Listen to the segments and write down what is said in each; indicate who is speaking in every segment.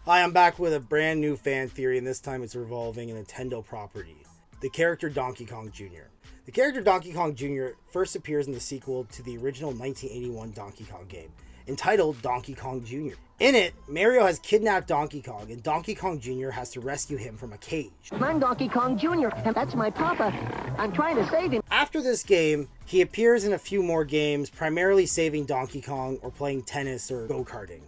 Speaker 1: Hi, I'm back with a brand new fan theory, and this time it's revolving a Nintendo property. The character Donkey Kong Jr. The character Donkey Kong Jr. first appears in the sequel to the original 1981 Donkey Kong game, entitled Donkey Kong Jr. In it, Mario has kidnapped Donkey Kong, and Donkey Kong Jr. has to rescue him from a cage.
Speaker 2: I'm Donkey Kong Jr., and that's my papa. I'm trying to save him.
Speaker 1: After this game, he appears in a few more games, primarily saving Donkey Kong or playing tennis or go-karting.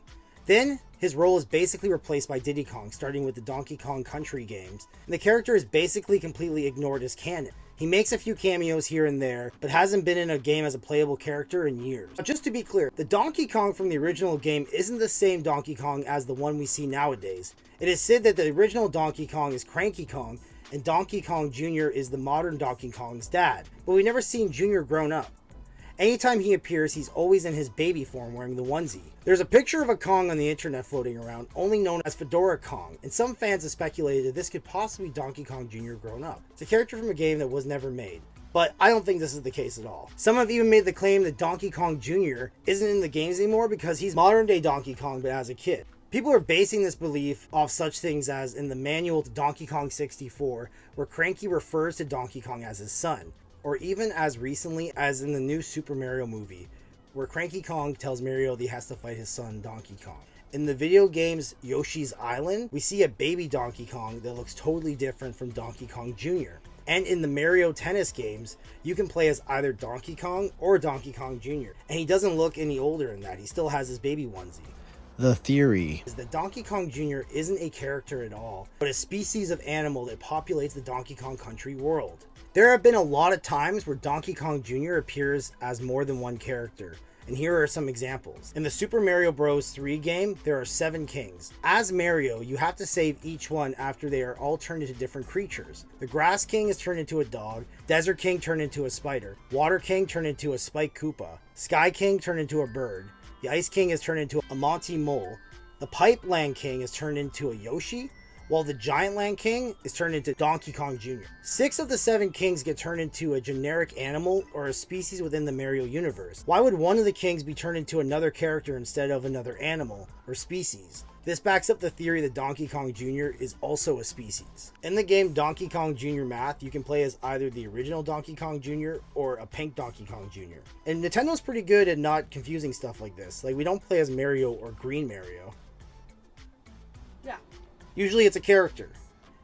Speaker 1: Then, his role is basically replaced by Diddy Kong, starting with the Donkey Kong Country games, and the character is basically completely ignored as canon. He makes a few cameos here and there, but hasn't been in a game as a playable character in years. Now, just to be clear, the Donkey Kong from the original game isn't the same Donkey Kong as the one we see nowadays. It is said that the original Donkey Kong is Cranky Kong, and Donkey Kong Jr. is the modern Donkey Kong's dad, but we've never seen Jr. grown up. Anytime he appears, he's always in his baby form wearing the onesie. There's a picture of a Kong on the internet floating around, only known as Fedora Kong, and some fans have speculated that this could possibly be Donkey Kong Jr. grown up. It's a character from a game that was never made, but I don't think this is the case at all. Some have even made the claim that Donkey Kong Jr. isn't in the games anymore because he's modern day Donkey Kong but as a kid. People are basing this belief off such things as in the manual to Donkey Kong 64, where Cranky refers to Donkey Kong as his son, or even as recently as in the new Super Mario movie, where Cranky Kong tells Mario that he has to fight his son Donkey Kong. In the video games Yoshi's Island, we see a baby Donkey Kong that looks totally different from Donkey Kong Jr. And in the Mario Tennis games, you can play as either Donkey Kong or Donkey Kong Jr. And he doesn't look any older than that, he still has his baby onesie.
Speaker 3: The theory
Speaker 1: is that Donkey Kong Jr. isn't a character at all, but a species of animal that populates the Donkey Kong Country world. There have been a lot of times where Donkey Kong Jr. appears as more than one character, and here are some examples. In the Super Mario Bros. 3 game, there are 7 kings. As Mario, you have to save each one after they are all turned into different creatures. The Grass King is turned into a dog, Desert King turned into a spider, Water King turned into a Spike Koopa, Sky King turned into a bird, the Ice King is turned into a Monty Mole, the Pipe Land King is turned into a Yoshi, while the Giant Land King is turned into Donkey Kong Jr. 6 of the 7 kings get turned into a generic animal or a species within the Mario universe. Why would one of the kings be turned into another character instead of another animal or species? This backs up the theory that Donkey Kong Jr. is also a species. In the game Donkey Kong Jr. Math, you can play as either the original Donkey Kong Jr. or a pink Donkey Kong Jr. And Nintendo's pretty good at not confusing stuff like this. Like, we don't play as Mario or Green Mario.
Speaker 4: Yeah.
Speaker 1: Usually it's a character.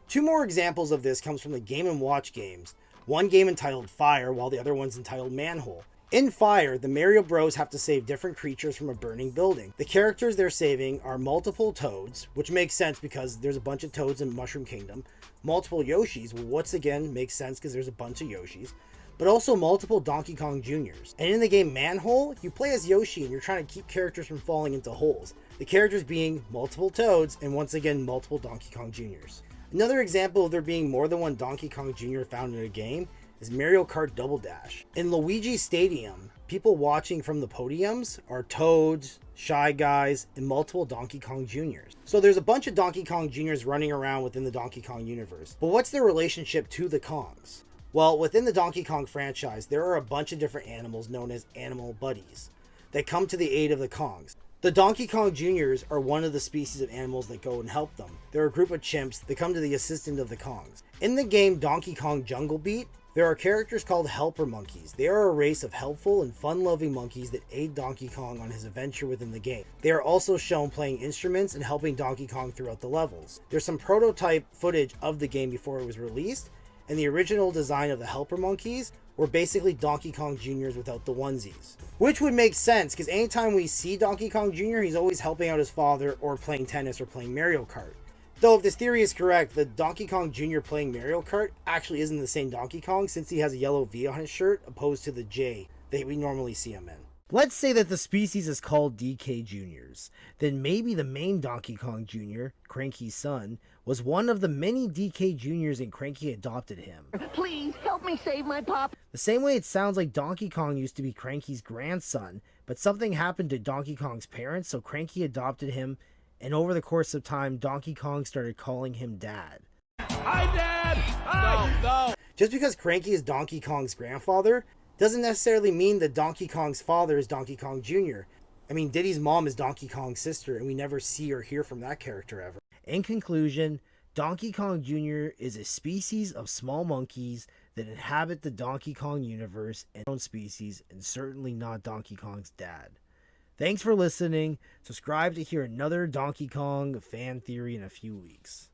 Speaker 1: 2 more examples of this comes from the Game & Watch games. One game entitled Fire, while the other one's entitled Manhole. In Fire, the Mario Bros have to save different creatures from a burning building. The characters they're saving are multiple Toads, which makes sense because there's a bunch of Toads in Mushroom Kingdom. Multiple Yoshis, well, once again makes sense because there's a bunch of Yoshis. But also multiple Donkey Kong Jr.'s. And in the game Manhole, you play as Yoshi and you're trying to keep characters from falling into holes. The characters being multiple Toads and once again multiple Donkey Kong Jr.'s. Another example of there being more than one Donkey Kong Jr. found in a game is Mario Kart Double Dash. In Luigi Stadium, people watching from the podiums are Toads, Shy Guys, and multiple Donkey Kong Jr.'s. So there's a bunch of Donkey Kong Jr.'s running around within the Donkey Kong universe. But what's their relationship to the Kongs? Well, within the Donkey Kong franchise, there are a bunch of different animals known as animal buddies that come to the aid of the Kongs. The Donkey Kong Jr.'s are one of the species of animals that go and help them. They're a group of chimps that come to the assistance of the Kongs. In the game Donkey Kong Jungle Beat, there are characters called Helper Monkeys. They are a race of helpful and fun-loving monkeys that aid Donkey Kong on his adventure within the game. They are also shown playing instruments and helping Donkey Kong throughout the levels. There's some prototype footage of the game before it was released, and the original design of the Helper Monkeys were basically Donkey Kong Jr.'s without the onesies. Which would make sense, because anytime we see Donkey Kong Jr., he's always helping out his father or playing tennis or playing Mario Kart. Though if this theory is correct, the Donkey Kong Jr. playing Mario Kart actually isn't the same Donkey Kong, since he has a yellow V on his shirt opposed to the J that we normally see him in. Let's say that the species is called DK Juniors. Then maybe the main Donkey Kong Jr., Cranky's son, was one of the many DK Juniors and Cranky adopted him.
Speaker 2: Please, help me save my pop.
Speaker 1: The same way it sounds like Donkey Kong used to be Cranky's grandson, but something happened to Donkey Kong's parents, so Cranky adopted him, and over the course of time, Donkey Kong started calling him Dad.
Speaker 4: Hi, Dad! Hi! No.
Speaker 1: Just because Cranky is Donkey Kong's grandfather doesn't necessarily mean that Donkey Kong's father is Donkey Kong Jr. I mean, Diddy's mom is Donkey Kong's sister, and we never see or hear from that character ever. In conclusion, Donkey Kong Jr. is a species of small monkeys that inhabit the Donkey Kong universe and own species, and certainly not Donkey Kong's dad. Thanks for listening. Subscribe to hear another Donkey Kong fan theory in a few weeks.